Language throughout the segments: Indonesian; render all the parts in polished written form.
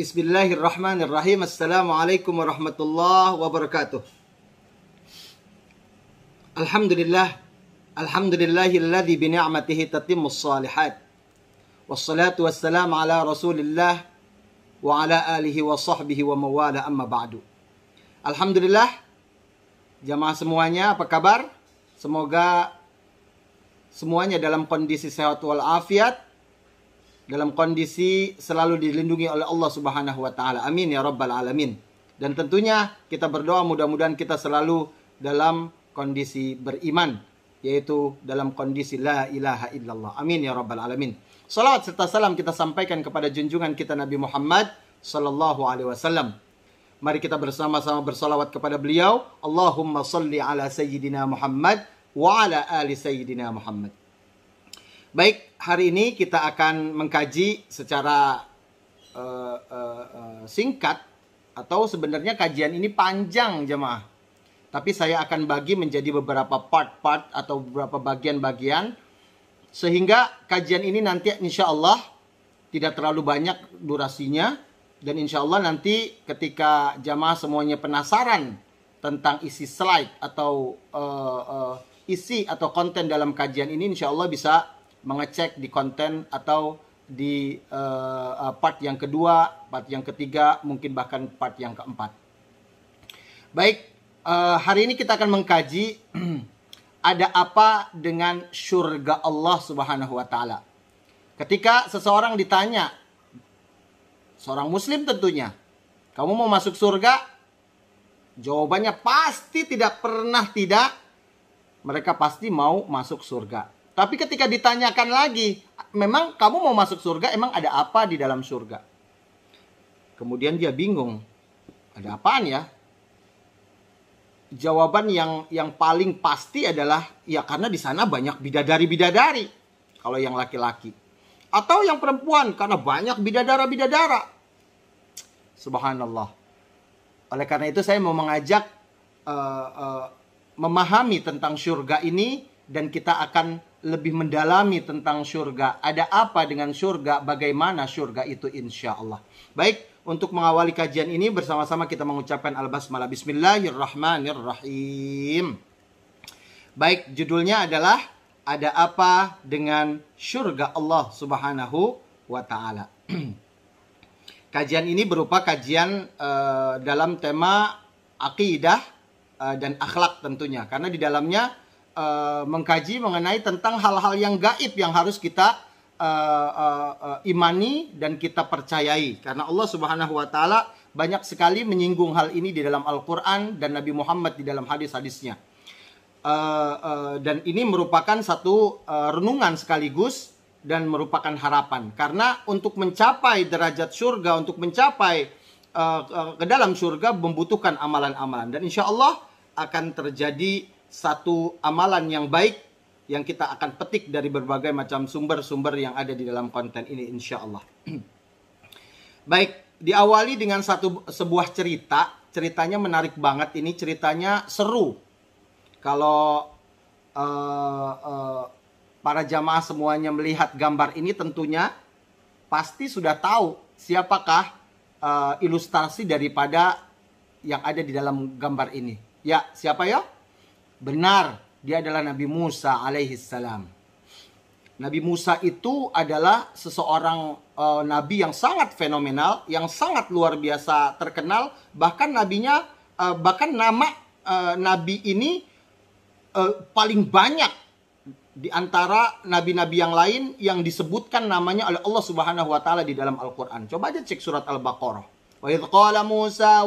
Bismillahirrahmanirrahim. Assalamualaikum warahmatullahi wabarakatuh. Alhamdulillahilladzi bi ni'matihi tatimmus shalihat. Wassalatu wassalamu ala Rasulillah wa ala alihi wa sahbihi wa mawala, amma ba'du. Alhamdulillah, jamaah semuanya, apa kabar? Semoga semuanya dalam kondisi sehat walafiat, dalam kondisi selalu dilindungi oleh Allah Subhanahu wa taala. Amin ya rabbal alamin. Dan tentunya kita berdoa mudah-mudahan kita selalu dalam kondisi beriman, yaitu dalam kondisi la ilaha illallah. Amin ya rabbal alamin. Salawat serta salam kita sampaikan kepada junjungan kita Nabi Muhammad sallallahu alaihi wasallam. Mari kita bersama-sama bersalawat kepada beliau. Allahumma salli ala sayyidina Muhammad wa ala ali sayyidina Muhammad. Baik, hari ini kita akan mengkaji secara singkat, atau sebenarnya kajian ini panjang jemaah. Tapi saya akan bagi menjadi beberapa part-part atau beberapa bagian-bagian, sehingga kajian ini nanti insya Allah tidak terlalu banyak durasinya. Dan insya Allah nanti ketika jamaah semuanya penasaran tentang isi slide atau isi atau konten dalam kajian ini, insya Allah bisa mengecek di konten atau di part yang kedua, part yang ketiga, mungkin bahkan part yang keempat. Baik, hari ini kita akan mengkaji ada apa dengan surga Allah Subhanahu wa taala. Ketika seseorang ditanya, seorang muslim tentunya, kamu mau masuk surga? Jawabannya pasti tidak pernah tidak. Mereka pasti mau masuk surga. Tapi ketika ditanyakan lagi, memang kamu mau masuk surga, emang ada apa di dalam surga? Kemudian dia bingung, ada apaan ya? Jawaban yang paling pasti adalah, ya karena di sana banyak bidadari-bidadari, kalau yang laki-laki. Atau yang perempuan, karena banyak bidadara-bidadara. Subhanallah. Oleh karena itu saya mau mengajak memahami tentang surga ini, dan kita akan lebih mendalami tentang surga. Ada apa dengan surga? Bagaimana surga itu insya Allah. Baik, untuk mengawali kajian ini bersama-sama kita mengucapkan al-basmalah. Bismillahirrahmanirrahim. Baik, judulnya adalah ada apa dengan surga Allah Subhanahu wa ta'ala. Kajian ini berupa kajian dalam tema akidah dan akhlak tentunya. Karena di dalamnya mengkaji mengenai tentang hal-hal yang gaib yang harus kita imani dan kita percayai. Karena Allah Subhanahu wa taala banyak sekali menyinggung hal ini di dalam Al-Qur'an dan Nabi Muhammad di dalam hadis-hadisnya. Dan ini merupakan satu renungan sekaligus dan merupakan harapan. Karena untuk mencapai derajat surga, untuk mencapai ke dalam surga membutuhkan amalan-amalan. Dan insya Allah akan terjadi satu amalan yang baik yang kita akan petik dari berbagai macam sumber-sumber yang ada di dalam konten ini insya Allah. Baik, diawali dengan sebuah cerita. Ceritanya menarik banget, ini ceritanya seru. Kalau para jamaah semuanya melihat gambar ini tentunya pasti sudah tahu siapakah ilustrasi daripada yang ada di dalam gambar ini. Ya, siapa ya? Benar, dia adalah Nabi Musa alaihissalam. Nabi Musa itu adalah seseorang nabi yang sangat fenomenal, yang sangat luar biasa terkenal. Bahkan nama nabi ini paling banyak di antara nabi-nabi yang lain yang disebutkan namanya oleh Allah Subhanahu wa taala di dalam Al-Qur'an. Coba aja cek surat Al-Baqarah. Wa idh qala Musa,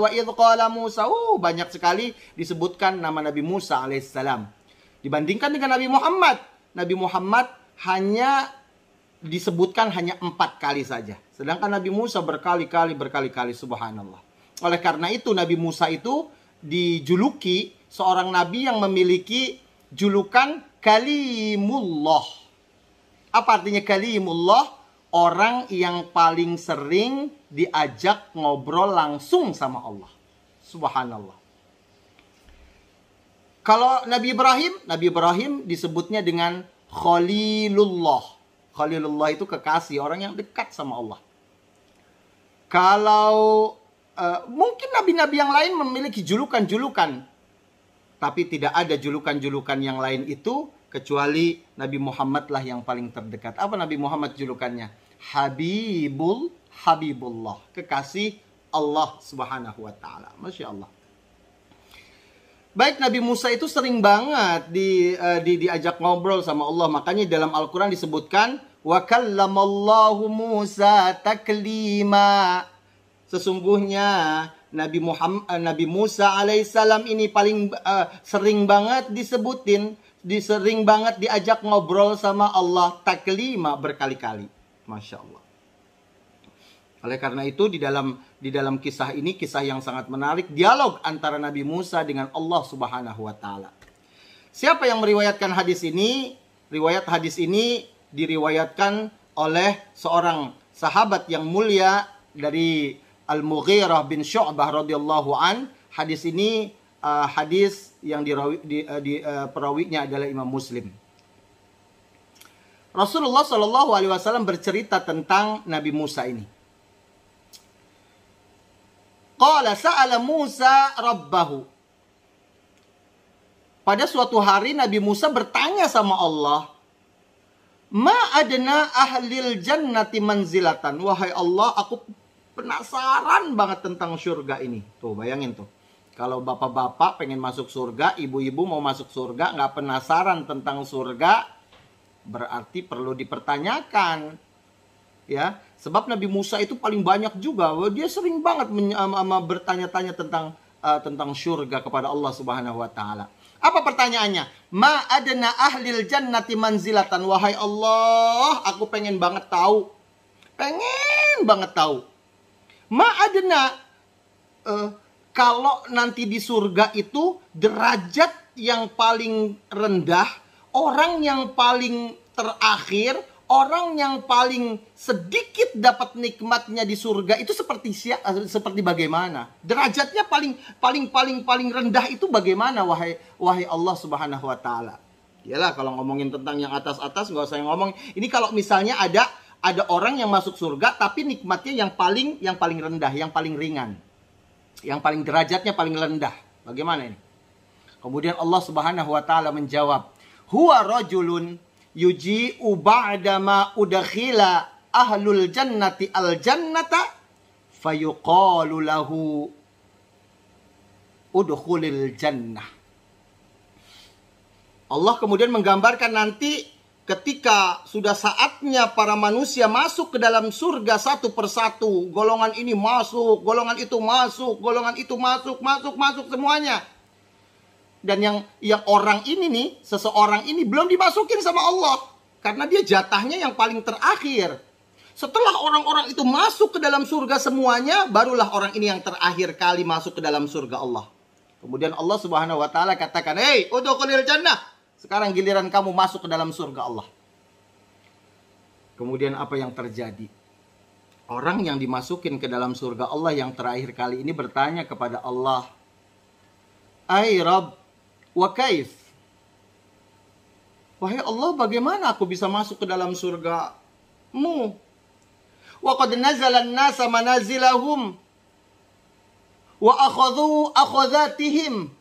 banyak sekali disebutkan nama Nabi Musa alaihissalam. Dibandingkan dengan Nabi Muhammad, Nabi Muhammad hanya disebutkan hanya 4 kali saja. Sedangkan Nabi Musa berkali-kali, subhanallah. Oleh karena itu Nabi Musa itu dijuluki seorang nabi yang memiliki julukan Kalimullah. Apa artinya Kalimullah? Orang yang paling sering diajak ngobrol langsung sama Allah. Subhanallah. Kalau Nabi Ibrahim disebutnya dengan Khalilullah. Khalilullah itu kekasih, orang yang dekat sama Allah. Kalau mungkin nabi-nabi yang lain memiliki julukan-julukan, tapi tidak ada julukan-julukan yang lain itu kecuali Nabi Muhammad lah yang paling terdekat. Apa Nabi Muhammad julukannya? Habibullah, kekasih Allah Subhanahu wa taala. Masya Allah. Baik, Nabi Musa itu sering banget diajak ngobrol sama Allah. Makanya dalam Al-Quran disebutkan wa kallamallahu Musa taklima. Sesungguhnya Nabi Musa alaihissalam ini paling sering banget sering banget diajak ngobrol sama Allah, taklima, berkali-kali. Masya Allah. Oleh karena itu di dalam kisah ini, kisah yang sangat menarik, dialog antara Nabi Musa dengan Allah Subhanahu wa taala. Siapa yang meriwayatkan hadis ini? Riwayat hadis ini diriwayatkan oleh seorang sahabat yang mulia dari Al-Mughirah bin Syu'bah radhiyallahu an. Hadis ini hadis yang perawinya adalah Imam Muslim. Rasulullah Shallallahu alaihi wasallam bercerita tentang Nabi Musa ini. Qala sa'ala Musa rabbahu. Pada suatu hari Nabi Musa bertanya sama Allah, "Ma adna ahlil jannati manzilatan." Wahai Allah, aku penasaran banget tentang surga ini. Tuh, bayangin tuh. Kalau bapak-bapak pengen masuk surga, ibu-ibu mau masuk surga, nggak penasaran tentang surga, berarti perlu dipertanyakan. Ya, sebab Nabi Musa itu paling banyak juga. Dia sering banget bertanya-tanya tentang surga kepada Allah Subhanahu wa taala. Apa pertanyaannya? Ma adna ahlil jannati manzilatan. Wahai Allah, aku pengen banget tahu. Pengen banget tahu. Ma adna kalau nanti di surga itu derajat yang paling rendah, orang yang paling terakhir, orang yang paling sedikit dapat nikmatnya di surga itu seperti bagaimana? Derajatnya paling rendah itu bagaimana wahai Allah Subhanahu wa taala? Yalah, kalau ngomongin tentang yang atas-atas nggak usah ngomong. Ini kalau misalnya ada orang yang masuk surga tapi nikmatnya yang paling rendah, yang paling ringan. Yang paling derajatnya paling rendah. Bagaimana ini? Kemudian Allah Subhanahu wa taala menjawab, "Huwa rajulun yuji'u ba'da ma udakhila ahlul jannati al jannata fayuqalu lahu udkhulil jannah." Allah kemudian menggambarkan nanti ketika sudah saatnya para manusia masuk ke dalam surga satu persatu, golongan ini masuk, golongan itu masuk, golongan itu masuk semuanya. Dan yang orang ini nih, seseorang ini belum dimasukin sama Allah, karena dia jatahnya yang paling terakhir. Setelah orang-orang itu masuk ke dalam surga semuanya, barulah orang ini yang terakhir kali masuk ke dalam surga Allah. Kemudian Allah Subhanahu wa taala katakan, "Hei, udkhulil jannah." Sekarang giliran kamu masuk ke dalam surga Allah. Kemudian apa yang terjadi? Orang yang dimasukin ke dalam surga Allah yang terakhir kali ini bertanya kepada Allah, "Ai Rabb, wa kaif?" Wahai Allah, bagaimana aku bisa masuk ke dalam surga-Mu? Wa qad nazala an-nasa manazilahum wa akhadhu akhadhatihim.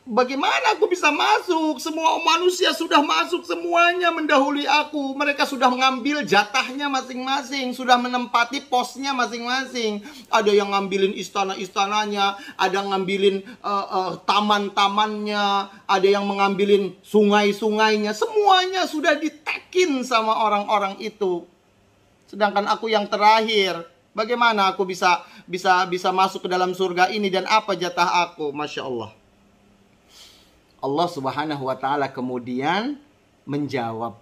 Bagaimana aku bisa masuk? Semua manusia sudah masuk semuanya mendahului aku. Mereka sudah mengambil jatahnya masing-masing, sudah menempati posnya masing-masing. Ada yang ngambilin istana-istananya, ada yang ngambilin taman-tamannya, ada yang mengambilin sungai-sungainya. Semuanya sudah ditekin sama orang-orang itu. Sedangkan aku yang terakhir, bagaimana aku bisa masuk ke dalam surga ini dan apa jatah aku? Masya Allah. Allah Subhanahu wa taala kemudian menjawab,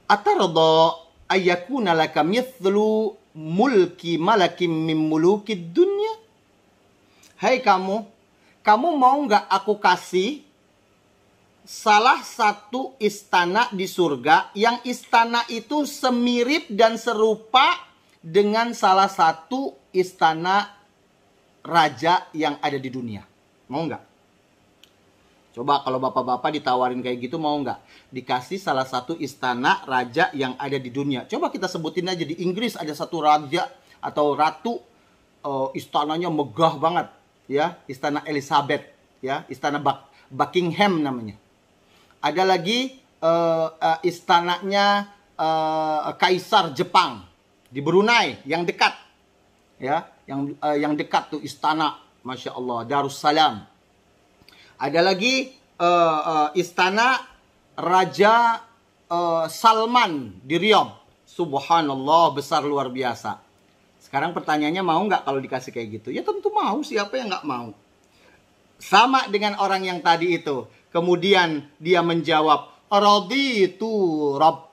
"Atarda ayyakuna laka mithlu mulki malakim min mulukid dunya?" Hai kamu mau nggak aku kasih salah satu istana di surga yang istana itu semirip dan serupa dengan salah satu istana raja yang ada di dunia? Mau nggak? Coba kalau bapak-bapak ditawarin kayak gitu mau nggak? Dikasih salah satu istana raja yang ada di dunia. Coba kita sebutin aja di Inggris ada satu raja atau ratu, istananya megah banget, ya, Istana Elizabeth, ya, Istana Buckingham namanya. Ada lagi istananya Kaisar Jepang di Brunei yang dekat, ya, yang dekat tuh istana, masya Allah, Darussalam. Ada lagi istana Raja Salman di Riyadh. Subhanallah, besar luar biasa. Sekarang pertanyaannya, mau nggak kalau dikasih kayak gitu? Ya tentu mau, siapa yang nggak mau? Sama dengan orang yang tadi itu. Kemudian dia menjawab, raditu Rabb.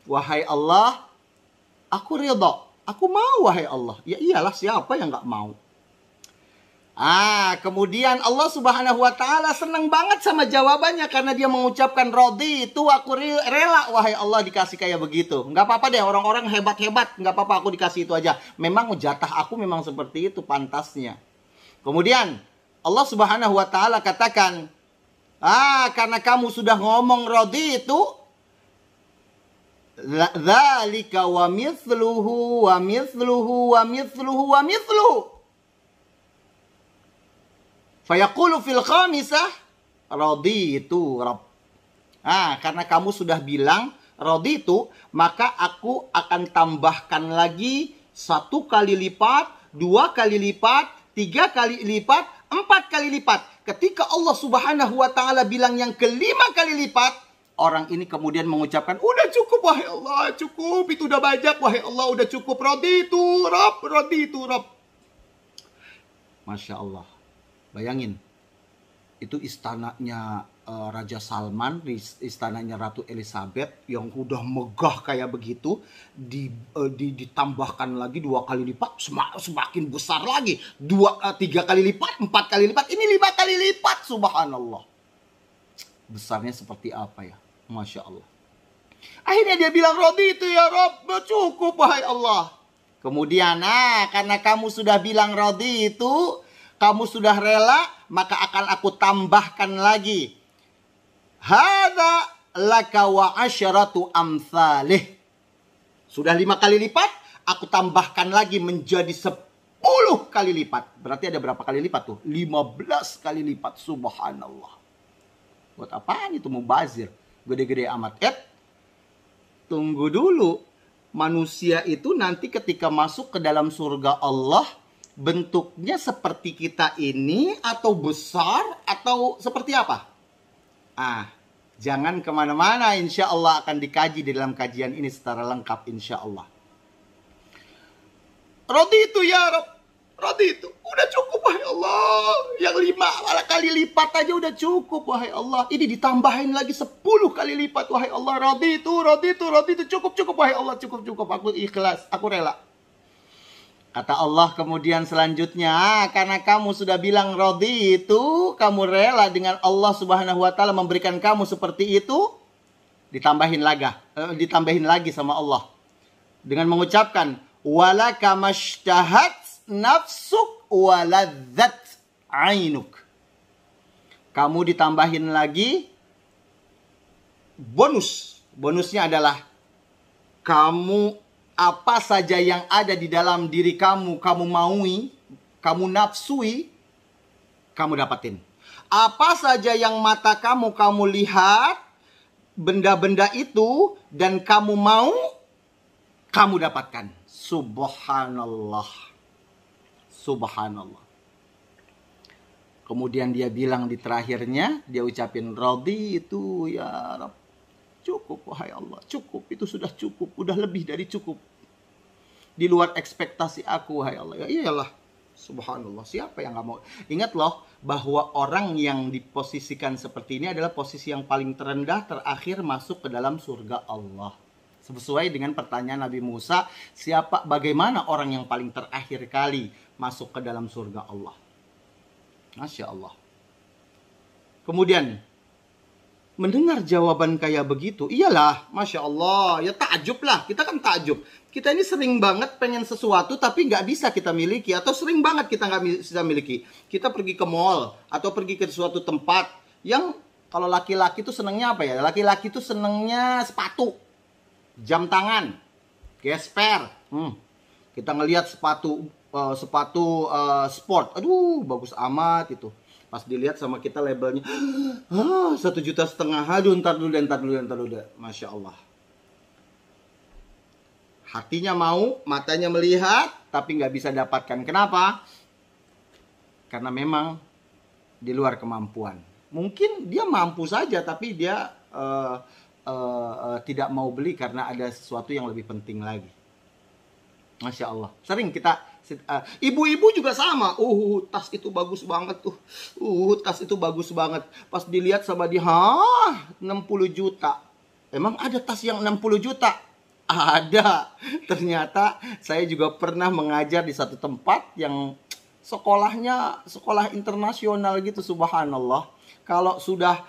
Wahai Allah, aku ridha. Aku mau, wahai Allah. Ya iyalah, siapa yang nggak mau? Kemudian Allah Subhanahu wa Ta'ala senang banget sama jawabannya karena dia mengucapkan rodi itu, aku rela wahai Allah dikasih kayak begitu. Nggak apa-apa deh, orang-orang hebat-hebat, nggak apa-apa, aku dikasih itu aja. Memang jatah aku memang seperti itu pantasnya. Kemudian Allah Subhanahu wa Ta'ala katakan, karena kamu sudah ngomong rodi itu, dzalika wa mithluhu wa mithluhu wa mithluhu wa mithluhu. Fayaqulu fil khamisah raditu Rabb. Karena kamu sudah bilang raditu, maka aku akan tambahkan lagi 1 kali lipat, 2 kali lipat, 3 kali lipat, 4 kali lipat. Ketika Allah Subhanahu wa Ta'ala bilang yang ke-5 kali lipat, orang ini kemudian mengucapkan, udah cukup wahai Allah, cukup, itu udah banyak wahai Allah, udah cukup, raditu Rabb, raditu Rabb. Masya Allah. Bayangin, itu istananya Raja Salman, istananya Ratu Elizabeth yang udah megah kayak begitu, ditambahkan lagi 2 kali lipat, semakin besar lagi, 3 kali lipat, 4 kali lipat, ini 5 kali lipat, subhanallah. Besarnya seperti apa ya, Masya Allah. Akhirnya dia bilang, raditu ya Rabb, cukup wahai Allah. Kemudian, karena kamu sudah bilang raditu, kamu sudah rela, maka akan aku tambahkan lagi. Hadza laka wa asyaratu amsalih. Sudah 5 kali lipat, aku tambahkan lagi menjadi 10 kali lipat. Berarti ada berapa kali lipat tuh? 15 kali lipat, subhanallah. Buat apaan itu mubazir? Gede-gede amat. Tunggu dulu. Manusia itu nanti ketika masuk ke dalam surga Allah, bentuknya seperti kita ini atau besar atau seperti apa? Jangan kemana-mana, insya Allah akan dikaji di dalam kajian ini secara lengkap insya Allah. Raditu ya Rabb, raditu, udah cukup wahai Allah. Yang 5 kali lipat aja udah cukup wahai Allah. Ini ditambahin lagi 10 kali lipat wahai Allah. Raditu, raditu, raditu, cukup wahai Allah, cukup. Aku ikhlas, aku rela. Kata Allah kemudian selanjutnya, karena kamu sudah bilang rodi itu, kamu rela dengan Allah Subhanahu wa Ta'ala memberikan kamu seperti itu, ditambahin lagi sama Allah dengan mengucapkan walaka mashtahat nafsuk waladzat ainuk. Kamu ditambahin lagi bonusnya adalah kamu apa saja yang ada di dalam diri kamu, kamu maui, kamu nafsui, kamu dapatin. Apa saja yang mata kamu lihat, benda-benda itu, dan kamu mau, kamu dapatkan. Subhanallah. Subhanallah. Kemudian dia bilang di terakhirnya, dia ucapin, radi itu ya Rabb. Cukup wahai Allah, cukup, itu sudah cukup, udah lebih dari cukup. Di luar ekspektasi aku wahai Allah. Ya iyalah, subhanallah, siapa yang gak mau? Ingat loh, bahwa orang yang diposisikan seperti ini adalah posisi yang paling terendah, terakhir masuk ke dalam surga Allah. Sesuai dengan pertanyaan Nabi Musa, bagaimana orang yang paling terakhir kali masuk ke dalam surga Allah? Masya Allah. Kemudian, mendengar jawaban kayak begitu, iyalah, Masya Allah, ya takjub lah, kita kan takjub. Kita ini sering banget pengen sesuatu tapi nggak bisa kita miliki, atau sering banget kita nggak bisa miliki. Kita pergi ke mall, atau pergi ke suatu tempat, Yang kalau laki-laki tuh senengnya apa ya? Laki-laki tuh senengnya sepatu, jam tangan, gesper. Kita ngelihat sepatu sport, aduh bagus amat itu. Pas dilihat sama kita labelnya 1,5 juta. Aduh, ntar dulu. Masya Allah. Hatinya mau, matanya melihat, tapi nggak bisa dapatkan. Kenapa? Karena memang di luar kemampuan. Mungkin dia mampu saja, tapi dia tidak mau beli karena ada sesuatu yang lebih penting lagi. Masya Allah. Sering kita, ibu-ibu juga sama. Tas itu bagus banget tuh. Tas itu bagus banget. Pas dilihat sama dia, 60 juta. Emang ada tas yang 60 juta? Ada. Ternyata saya juga pernah mengajar di satu tempat yang sekolahnya sekolah internasional gitu, subhanallah. Kalau sudah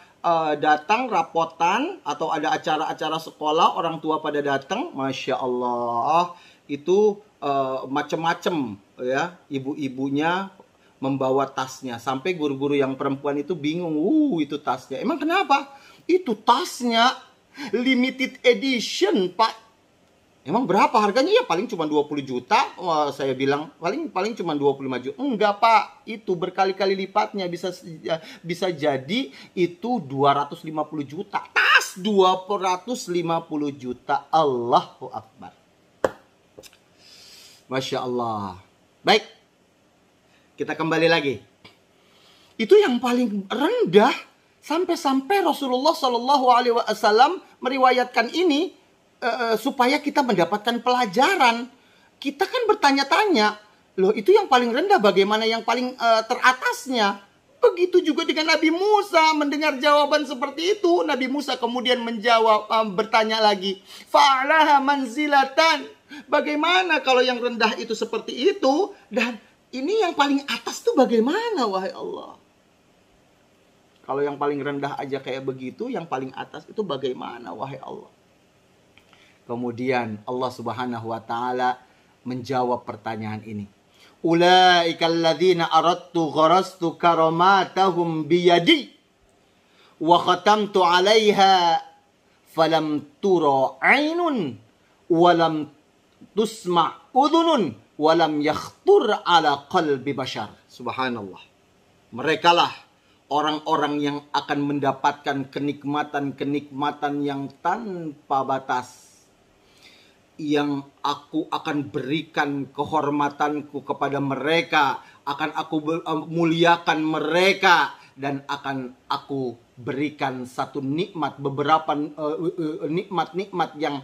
datang rapotan atau ada acara-acara sekolah, orang tua pada datang, Masya Allah, itu macem-macem ya, ibu-ibunya membawa tasnya. Sampai guru-guru yang perempuan itu bingung, itu tasnya. Emang kenapa? Itu tasnya limited edition, Pak. Emang berapa harganya? Ya paling cuma 20 juta. Wah, saya bilang paling cuma 25 juta. Enggak, Pak. Itu berkali-kali lipatnya, bisa jadi itu 250 juta. Tas 250 juta. Allahu Akbar. Masya Allah. Baik. Kita kembali lagi. Itu yang paling rendah. Sampai-sampai Rasulullah SAW meriwayatkan ini supaya kita mendapatkan pelajaran. Kita kan bertanya-tanya, loh itu yang paling rendah, bagaimana yang paling teratasnya? Begitu juga dengan Nabi Musa. Mendengar jawaban seperti itu, Nabi Musa kemudian menjawab, bertanya lagi, fa'alaha manzilatan. Bagaimana kalau yang rendah itu seperti itu, dan ini yang paling atas tuh bagaimana, wahai Allah? Kalau yang paling rendah aja kayak begitu, yang paling atas itu bagaimana, wahai Allah? Kemudian Allah Subhanahu wa taala menjawab pertanyaan ini. Ulaikal ladzina aradtu gharastu karamatahum biyadi wa khatamtu 'alaiha falam tura 'ainun wa lam tusma' udhunun wa lam yakhtur 'ala qalbi bashar. Subhanallah. Merekalah orang-orang yang akan mendapatkan kenikmatan-kenikmatan yang tanpa batas. Yang aku akan berikan kehormatanku kepada mereka, akan aku muliakan mereka, dan akan aku berikan satu nikmat, beberapa nikmat-nikmat yang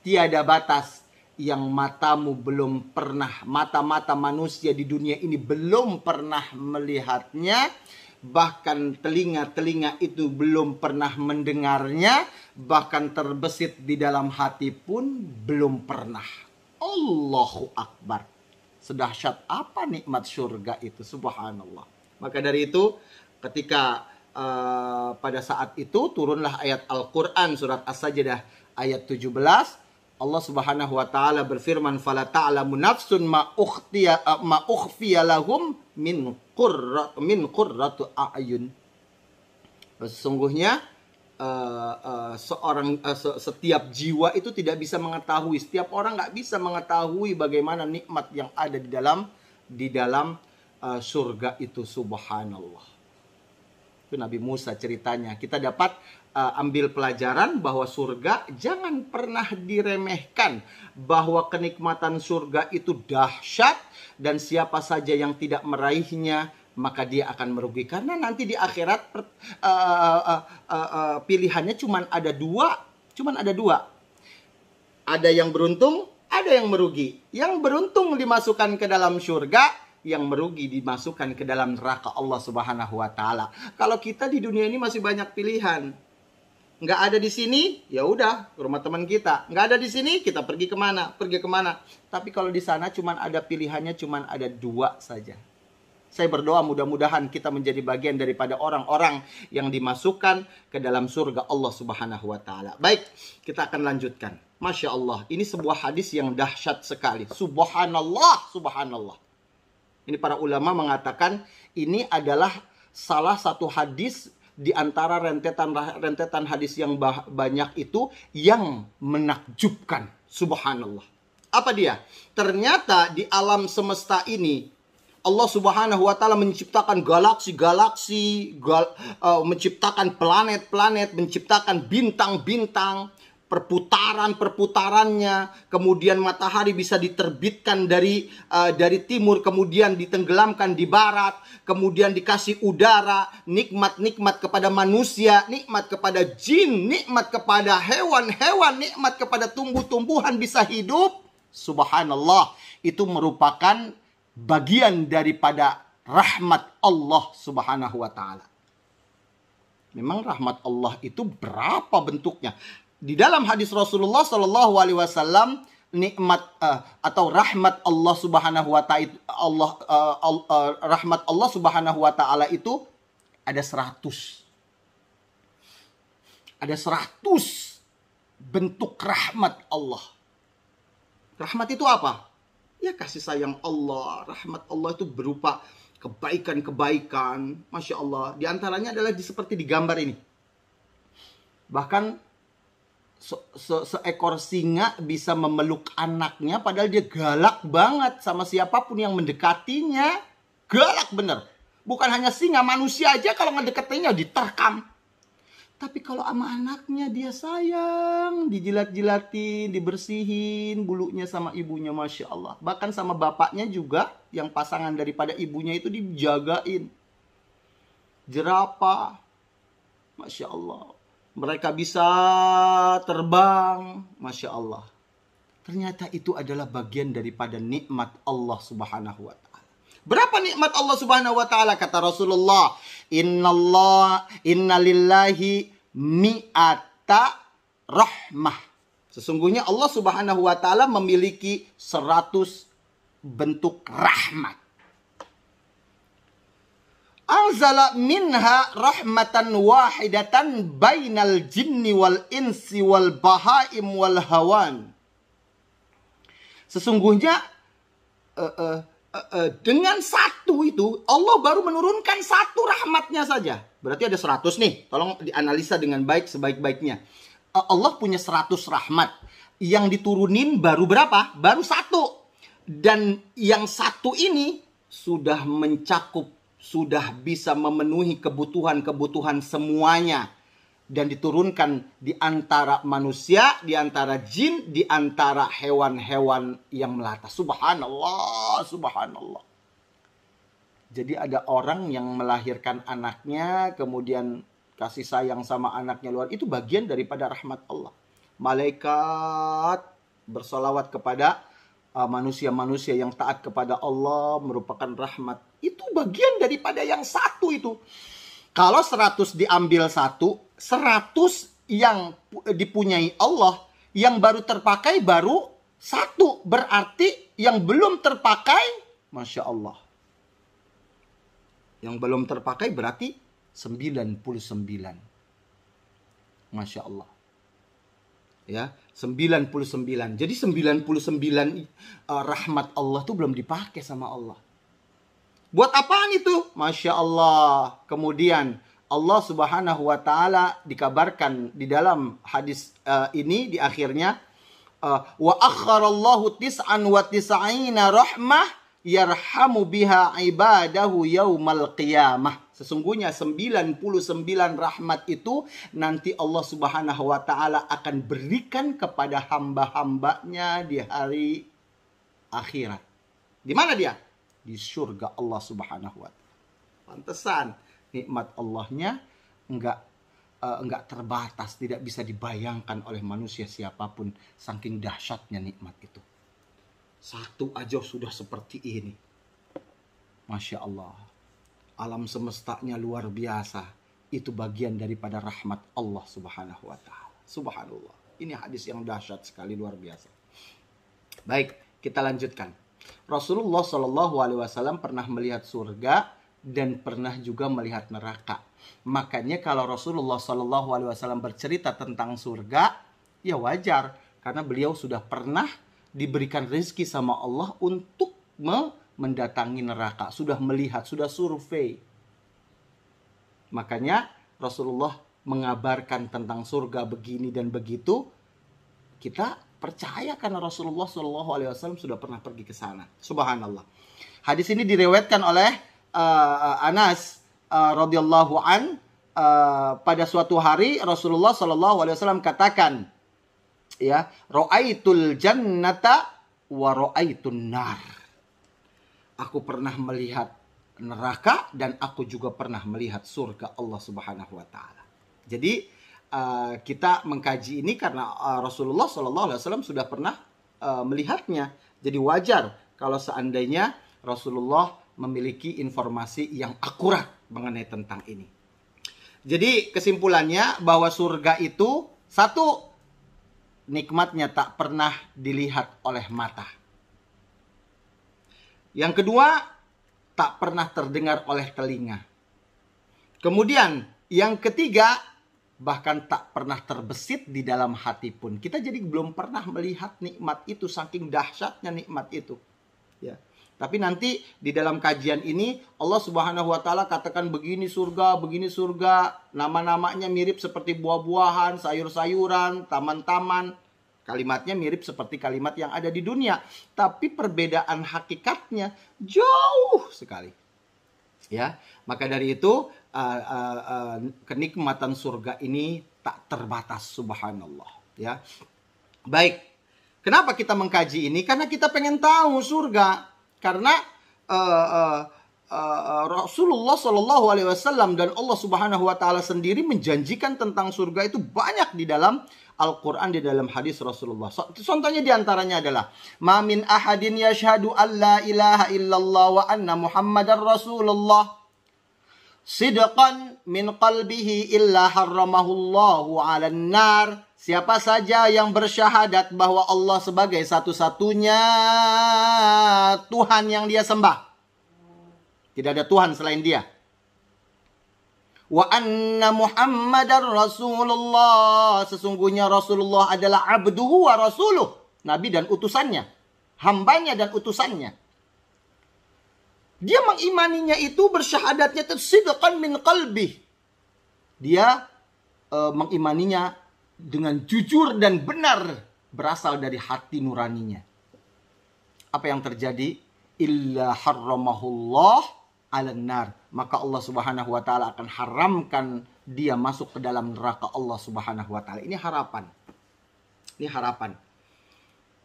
tiada batas, yang matamu belum pernah, mata-mata manusia di dunia ini belum pernah melihatnya, bahkan telinga-telinga itu belum pernah mendengarnya, bahkan terbesit di dalam hati pun belum pernah. Allahu Akbar. Sedahsyat apa nikmat surga itu, subhanallah. Maka dari itu, ketika pada saat itu turunlah ayat Al-Quran surat As-Sajdah ayat 17. Allah Subhanahu wa taala berfirman, fala ta'lamu nafsun ma ukhfiya lahum min qurratu a'yun. Sesungguhnya setiap jiwa itu tidak bisa mengetahui, setiap orang nggak bisa mengetahui bagaimana nikmat yang ada di dalam surga itu, subhanallah. Itu Nabi Musa ceritanya. Kita dapat ambil pelajaran bahwa surga jangan pernah diremehkan, bahwa kenikmatan surga itu dahsyat, dan siapa saja yang tidak meraihnya maka dia akan merugi. Karena nanti di akhirat pilihannya cuma ada dua. Ada yang beruntung, ada yang merugi. Yang beruntung dimasukkan ke dalam surga, yang merugi dimasukkan ke dalam neraka Allah Subhanahu wa taala. Kalau kita di dunia ini masih banyak pilihan. Nggak ada di sini, ya udah ke rumah teman kita. Nggak ada di sini, kita pergi kemana? Tapi kalau di sana cuman ada pilihannya, cuman ada dua saja. Saya berdoa mudah-mudahan kita menjadi bagian daripada orang-orang yang dimasukkan ke dalam surga Allah Subhanahu wa taala. Baik, kita akan lanjutkan. Masya Allah, ini sebuah hadis yang dahsyat sekali. Subhanallah, subhanallah. Ini para ulama mengatakan ini adalah salah satu hadis di antara rentetan hadis yang banyak itu yang menakjubkan. Subhanallah. Apa dia? Ternyata di alam semesta ini Allah Subhanahu wa taala menciptakan galaksi-galaksi, menciptakan planet-planet, menciptakan bintang-bintang, perputarannya, kemudian matahari bisa diterbitkan dari timur, kemudian ditenggelamkan di barat, kemudian dikasih udara, nikmat-nikmat kepada manusia, nikmat kepada jin, nikmat kepada hewan-hewan, nikmat kepada tumbuh-tumbuhan bisa hidup. Subhanallah, itu merupakan bagian daripada rahmat Allah Subhanahu wa taala. Memang rahmat Allah itu berapa bentuknya? Di dalam hadis Rasulullah Shallallahu Alaihi Wasallam, nikmat atau rahmat Allah Subhanahu Wa Taala, rahmat Allah Subhanahu Wa Taala itu ada 100 bentuk rahmat Allah. Rahmat itu apa? Ya kasih sayang Allah. Rahmat Allah itu berupa kebaikan-kebaikan. Masya Allah. Di antaranya adalah seperti di gambar ini. Bahkan seekor singa bisa memeluk anaknya padahal dia galak banget sama siapapun yang mendekatinya. Galak bener. Bukan hanya singa, manusia aja kalau ngedekatinya diterkam. Tapi kalau sama anaknya dia sayang, dijilat-jilatin, dibersihin bulunya sama ibunya, Masya Allah. Bahkan sama bapaknya juga, yang pasangan daripada ibunya itu dijagain. Jerapah, Masya Allah. Mereka bisa terbang, Masya Allah. Ternyata itu adalah bagian daripada nikmat Allah Subhanahu wa ta'ala. Berapa nikmat Allah Subhanahu wa ta'ala? Kata Rasulullah, Inna lillahi mi'ata rahmah. Sesungguhnya Allah Subhanahu wa ta'ala memiliki 100 bentuk rahmat. Anzala minha rahmatan wahidatan bainal jinni wal insi wal bahaim wal hawan. Sesungguhnya dengan satu itu Allah baru menurunkan satu rahmatnya saja. Berarti ada 100 nih. Tolong dianalisa dengan baik sebaik-baiknya. Allah punya 100 rahmat. Yang diturunin baru berapa? Baru 1. Dan yang 1 ini sudah mencakup, sudah bisa memenuhi kebutuhan-kebutuhan semuanya. Dan diturunkan di antara manusia, di antara jin, di antara hewan-hewan yang melata. Subhanallah, subhanallah. Jadi ada orang yang melahirkan anaknya, kemudian kasih sayang sama anaknya luar. Itu bagian daripada rahmat Allah. Malaikat bersolawat kepada manusia-manusia yang taat kepada Allah merupakan rahmat. Itu bagian daripada yang 1 itu. Kalau 100 diambil 1, 100 yang dipunyai Allah, yang baru terpakai baru 1. Berarti yang belum terpakai, Masya Allah. Yang belum terpakai berarti 99. Masya Allah. Ya, 99. Jadi 99 rahmat Allah itu belum dipakai sama Allah. Buat apaan itu? Masya Allah. Kemudian Allah Subhanahu wa ta'ala dikabarkan di dalam hadis ini di akhirnya, wa akharallahu tis'an wa tis'ina rahmah yarhamu biha ibadahu yaumal qiyamah. Sesungguhnya 99 rahmat itu nanti Allah Subhanahu wa ta'ala akan berikan kepada hamba-hambanya di hari akhirat. Di mana dia? Di surga Allah Subhanahu wa ta'ala. Pantesan nikmat Allahnya enggak terbatas, tidak bisa dibayangkan oleh manusia siapapun saking dahsyatnya nikmat itu. 1 aja sudah seperti ini. Masya Allah. Alam semestanya luar biasa. Itu bagian daripada rahmat Allah Subhanahu wa ta'ala. Subhanallah. Ini hadis yang dahsyat sekali, luar biasa. Baik, kita lanjutkan. Rasulullah Shallallahu Alaihi Wasallam pernah melihat surga dan pernah juga melihat neraka. Makanya kalau Rasulullah Shallallahu Alaihi Wasallam bercerita tentang surga, ya wajar. Karena beliau sudah pernah diberikan rezeki sama Allah untuk mendatangi neraka. Sudah melihat, sudah survei. Makanya Rasulullah mengabarkan tentang surga begini dan begitu, kita percaya karena Rasulullah SAW sudah pernah pergi ke sana. Subhanallah. Hadis ini diriwayatkan oleh Anas radhiyallahu an. Pada suatu hari Rasulullah SAW katakan, ya, ra'aitul jannata wa ra'aitun nar. Aku pernah melihat neraka dan aku juga pernah melihat surga Allah Subhanahu wa taala. Jadi kita mengkaji ini karena Rasulullah SAW sudah pernah melihatnya. Jadi wajar kalau seandainya Rasulullah memiliki informasi yang akurat mengenai tentang ini. Jadi kesimpulannya bahwa surga itu satu, nikmatnya tak pernah dilihat oleh mata. Yang kedua, tak pernah terdengar oleh telinga. Kemudian yang ketiga, bahkan tak pernah terbesit di dalam hati pun. Kita jadi belum pernah melihat nikmat itu, saking dahsyatnya nikmat itu. Ya. Tapi nanti di dalam kajian ini Allah Subhanahu wa taala katakan begini surga, nama-namanya mirip seperti buah-buahan, sayur-sayuran, taman-taman. Kalimatnya mirip seperti kalimat yang ada di dunia, tapi perbedaan hakikatnya jauh sekali. Ya, maka dari itu kenikmatan surga ini tak terbatas, subhanallah. Ya, baik. Kenapa kita mengkaji ini? Karena kita pengen tahu surga. Karena Rasulullah SAW dan Allah Subhanahu Wa Taala sendiri menjanjikan tentang surga itu banyak di dalam Al-Quran, di dalam hadis Rasulullah. Contohnya diantaranya adalah ma min ahadin yashhadu an la ilaha illallah wa anna muhammadar rasulullah sidqan min qalbihi illa harramahullahu 'alan nar. Siapa saja yang bersyahadat bahwa Allah sebagai satu-satunya Tuhan yang dia sembah, tidak ada Tuhan selain dia, wa anna muhammadar rasulullah, sesungguhnya Rasulullah adalah abduhu wa rasuluh, nabi dan utusannya, hambanya dan utusannya. Dia mengimaninya itu, bersyahadatnya itu sidqan min qalbi. Dia mengimaninya dengan jujur dan benar, berasal dari hati nuraninya. Apa yang terjadi? Illa harramahullah 'alan nar. Maka Allah Subhanahu wa taala akan haramkan dia masuk ke dalam neraka Allah Subhanahu wa taala. Ini harapan. Ini harapan.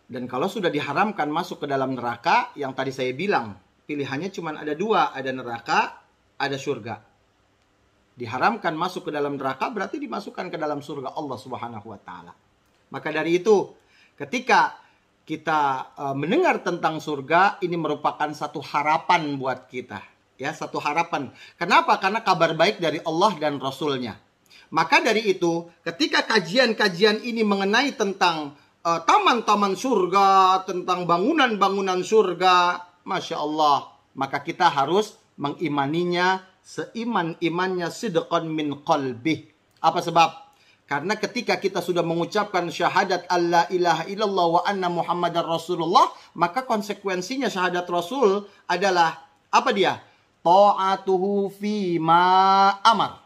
Dan kalau sudah diharamkan masuk ke dalam neraka, yang tadi saya bilang, pilihannya cuma ada dua, ada neraka, ada surga. Diharamkan masuk ke dalam neraka berarti dimasukkan ke dalam surga Allah Subhanahu wa taala. Maka dari itu, ketika kita mendengar tentang surga, ini merupakan satu harapan buat kita. Ya, satu harapan. Kenapa? Karena kabar baik dari Allah dan Rasul-Nya. Maka dari itu, ketika kajian-kajian ini mengenai tentang taman-taman surga, tentang bangunan-bangunan surga, Masya Allah, maka kita harus mengimaninya seiman-imannya, sidqan min qalbih. Apa sebab? Karena ketika kita sudah mengucapkan syahadat alla ilaha illallah wa anna muhammadar rasulullah, maka konsekuensinya syahadat Rasul adalah apa dia? Ta'atuhu fima amar.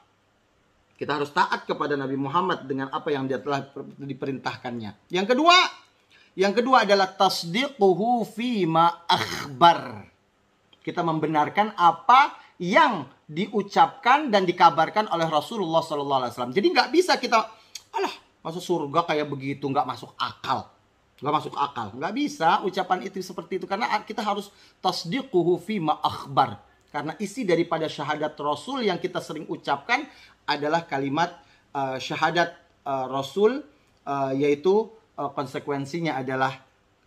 Kita harus taat kepada Nabi Muhammad dengan apa yang dia telah diperintahkannya. Yang kedua adalah tasdiquhu fima akhbar. Kita membenarkan apa yang diucapkan dan dikabarkan oleh Rasulullah SAW. Jadi nggak bisa kita, alah, masuk surga kayak begitu, nggak masuk akal. Nggak bisa ucapan itu seperti itu. Karena kita harus tasdiquhu fima akhbar. Karena isi daripada syahadat Rasul yang kita sering ucapkan adalah kalimat syahadat Rasul, yaitu konsekuensinya adalah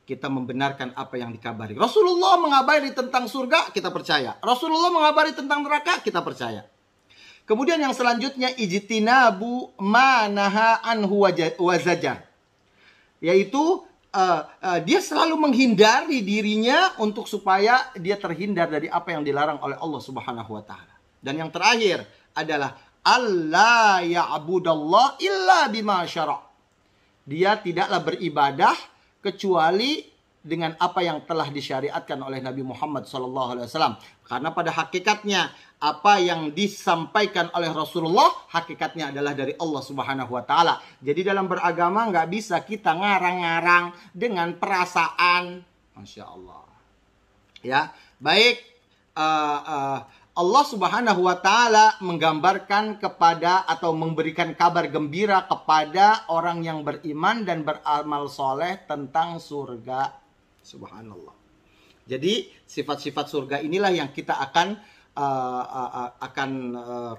kita membenarkan apa yang dikabari. Rasulullah mengabari tentang surga, kita percaya. Rasulullah mengabari tentang neraka, kita percaya. Kemudian yang selanjutnya, ijtinabu ma naha anhu wa zajar. Yaitu dia selalu menghindari dirinya untuk supaya dia terhindar dari apa yang dilarang oleh Allah Subhanahu wa taala. Dan yang terakhir adalah alla ya'budallah illa bima syara'. Dia tidaklah beribadah kecuali dengan apa yang telah disyariatkan oleh Nabi Muhammad SAW. Karena pada hakikatnya apa yang disampaikan oleh Rasulullah hakikatnya adalah dari Allah Subhanahu wa taala. Jadi dalam beragama nggak bisa kita ngarang-ngarang dengan perasaan. Masya Allah. Ya, baik. Allah Subhanahu wa taala menggambarkan kepada atau memberikan kabar gembira kepada orang yang beriman dan beramal soleh tentang surga. Subhanallah. Jadi sifat-sifat surga inilah yang kita akan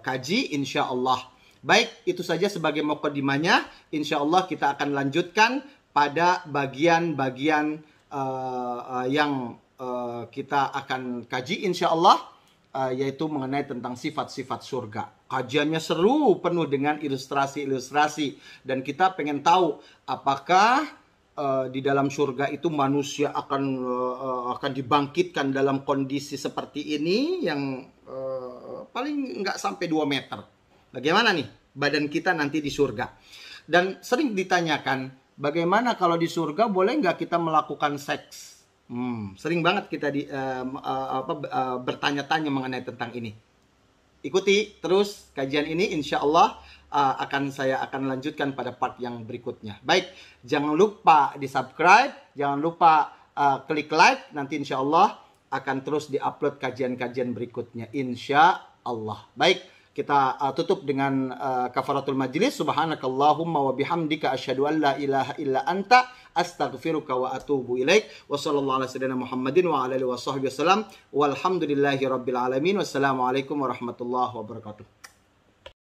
kaji insya Allah. Baik, itu saja sebagai mukadimahnya. Insya Allah kita akan lanjutkan pada bagian-bagian yang kita akan kaji insya Allah, yaitu mengenai tentang sifat-sifat surga. Kajiannya seru, penuh dengan ilustrasi-ilustrasi, dan kita pengen tahu apakah di dalam surga itu manusia akan dibangkitkan dalam kondisi seperti ini yang paling nggak sampai 2 meter. Bagaimana nih badan kita nanti di surga? Dan sering ditanyakan, bagaimana kalau di surga boleh nggak kita melakukan seks? Sering banget kita bertanya-tanya mengenai tentang ini. Ikuti terus kajian ini, insya Allah saya akan lanjutkan pada part yang berikutnya. Baik, jangan lupa di subscribe, jangan lupa klik like, nanti insya Allah akan terus diupload kajian-kajian berikutnya, insya Allah. Baik, kita tutup dengan kafaratul majlis. Subhanakallahumma wa bihamdika asyhadu an la ilaha illa anta astaghfiruka wa atubu ilaik. Wa sallallahu ala sayyidina Muhammadin wa ala alihi washabbihi wasallam. Walhamdulillahi rabbil alamin. Wassalamualaikum warahmatullahi wabarakatuh.